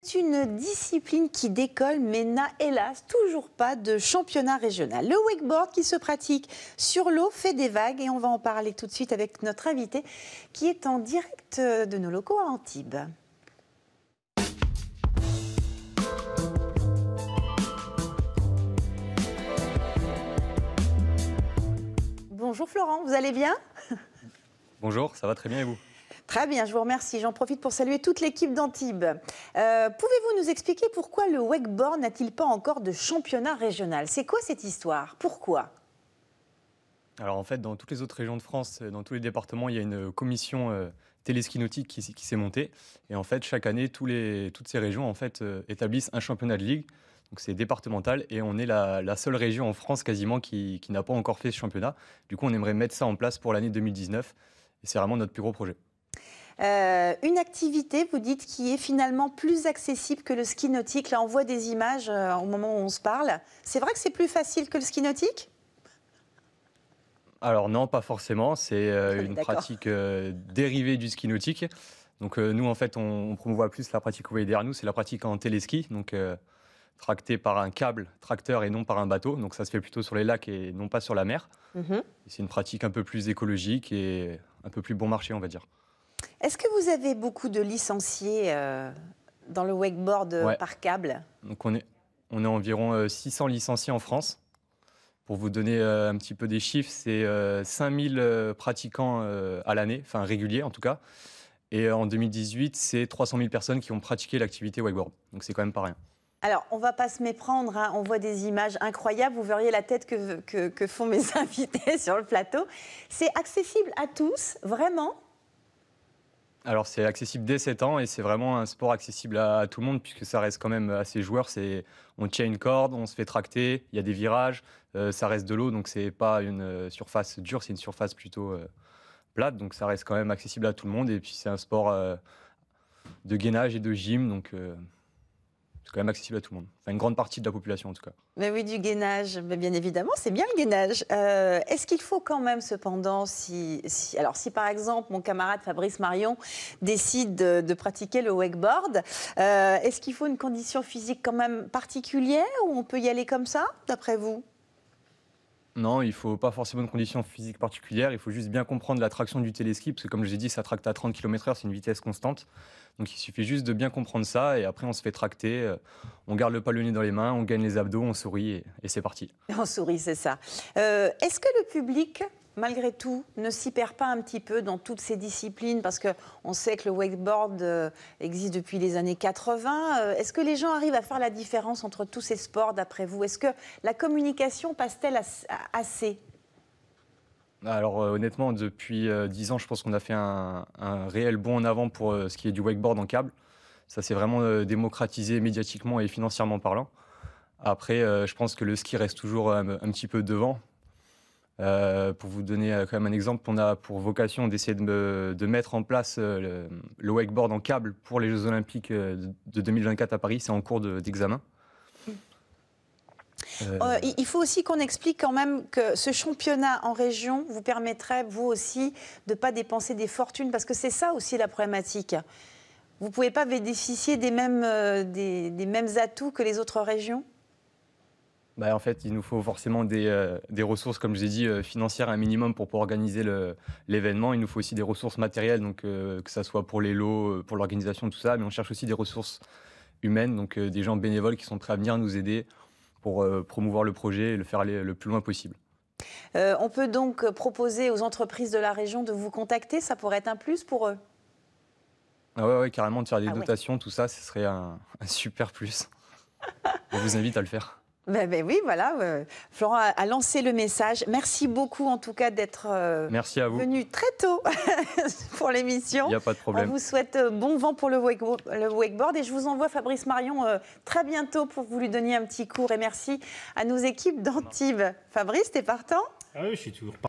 C'est une discipline qui décolle mais n'a hélas toujours pas de championnat régional. Le wakeboard qui se pratique sur l'eau fait des vagues et on va en parler tout de suite avec notre invité qui est en direct de nos locaux à Antibes. Bonjour Florent, vous allez bien? Bonjour, ça va très bien et vous? Très bien, je vous remercie. J'en profite pour saluer toute l'équipe d'Antibes. Pouvez-vous nous expliquer pourquoi le wakeboard n'a-t-il pas encore de championnat régional? C'est quoi cette histoire? Pourquoi? Alors en fait, dans toutes les autres régions de France, dans tous les départements, il y a une commission téléski nautique qui s'est montée. Et en fait, chaque année, toutes ces régions en fait, établissent un championnat de ligue. Donc c'est départemental et on est la seule région en France quasiment qui n'a pas encore fait ce championnat. Du coup, on aimerait mettre ça en place pour l'année 2019 et c'est vraiment notre plus gros projet. Une activité, vous dites, qui est finalement plus accessible que le ski nautique. Là, on voit des images au moment où on se parle. C'est vrai que c'est plus facile que le ski nautique? Alors non, pas forcément. C'est une pratique dérivée du ski nautique. Donc nous, en fait, on promouvoit plus la pratique que vous voyez derrière nous. C'est la pratique en téléski, donc tracté par un câble tracteur et non par un bateau. Donc ça se fait plutôt sur les lacs et non pas sur la mer. C'est une pratique un peu plus écologique et un peu plus bon marché, on va dire. Est-ce que vous avez beaucoup de licenciés dans le wakeboard par câble? Donc on est environ 600 licenciés en France. Pour vous donner un petit peu des chiffres, c'est 5000 pratiquants à l'année, enfin réguliers en tout cas. Et en 2018, c'est 300 000 personnes qui ont pratiqué l'activité wakeboard. Donc c'est quand même pas rien. Alors, on ne va pas se méprendre, hein. On voit des images incroyables. Vous verriez la tête que font mes invités sur le plateau. C'est accessible à tous, vraiment? Alors c'est accessible dès 7 ans et c'est vraiment un sport accessible à tout le monde puisque ça reste quand même assez joueur. On tient une corde, on se fait tracter, il y a des virages, ça reste de l'eau donc c'est pas une surface dure, c'est une surface plutôt plate donc ça reste quand même accessible à tout le monde et puis c'est un sport de gainage et de gym donc c'est quand même accessible à tout le monde. Enfin, une grande partie de la population, en tout cas. Mais oui, du gainage, mais bien évidemment, c'est bien le gainage. Est-ce qu'il faut quand même, cependant, si par exemple, mon camarade Fabrice Marion décide de pratiquer le wakeboard, est-ce qu'il faut une condition physique quand même particulière ou on peut y aller comme ça, d'après vous? Non, il ne faut pas forcément une condition physique particulière, il faut juste bien comprendre la traction du téléski, parce que comme je l'ai dit, ça tracte à 30 km/h, c'est une vitesse constante. Donc il suffit juste de bien comprendre ça, et après on se fait tracter, on garde le palonnier dans les mains, on gagne les abdos, on sourit, et c'est parti. On sourit, c'est ça. Est-ce que le public, malgré tout, ne s'y perd pas un petit peu dans toutes ces disciplines? Parce qu'on sait que le wakeboard existe depuis les années 80. Est-ce que les gens arrivent à faire la différence entre tous ces sports, d'après vous? Est-ce que la communication passe-t-elle assez? Alors honnêtement, depuis 10 ans, je pense qu'on a fait un réel bond en avant pour ce qui est du wakeboard en câble. Ça s'est vraiment démocratisé médiatiquement et financièrement parlant. Après, je pense que le ski reste toujours un petit peu devant. Pour vous donner quand même un exemple, on a pour vocation d'essayer de mettre en place le wakeboard en câble pour les Jeux Olympiques de 2024 à Paris. C'est en cours d'examen. Il faut aussi qu'on explique quand même que ce championnat en région vous permettrait, vous aussi, de ne pas dépenser des fortunes, parce que c'est ça aussi la problématique. Vous ne pouvez pas bénéficier des mêmes atouts que les autres régions? En fait, il nous faut forcément des ressources, comme je vous ai dit, financières un minimum pour pouvoir organiser l'événement. Il nous faut aussi des ressources matérielles, donc que ça soit pour les lots, pour l'organisation, tout ça. Mais on cherche aussi des ressources humaines, donc des gens bénévoles qui sont prêts à venir nous aider pour promouvoir le projet et le faire aller le plus loin possible. On peut donc proposer aux entreprises de la région de vous contacter, ça pourrait être un plus pour eux? Ah ouais, carrément, de faire des dotations, tout ça, ce serait un super plus. On vous invite à le faire. Oui, voilà. Florent a lancé le message. Merci beaucoup, en tout cas, d'être venu très tôt pour l'émission. Il n'y a pas de problème. On vous souhaite bon vent pour le wakeboard. Et je vous envoie Fabrice Marion très bientôt pour que vous lui donniez un petit cours. Et merci à nos équipes d'Antibes. Fabrice, t'es partant? Ah oui, je suis toujours partant.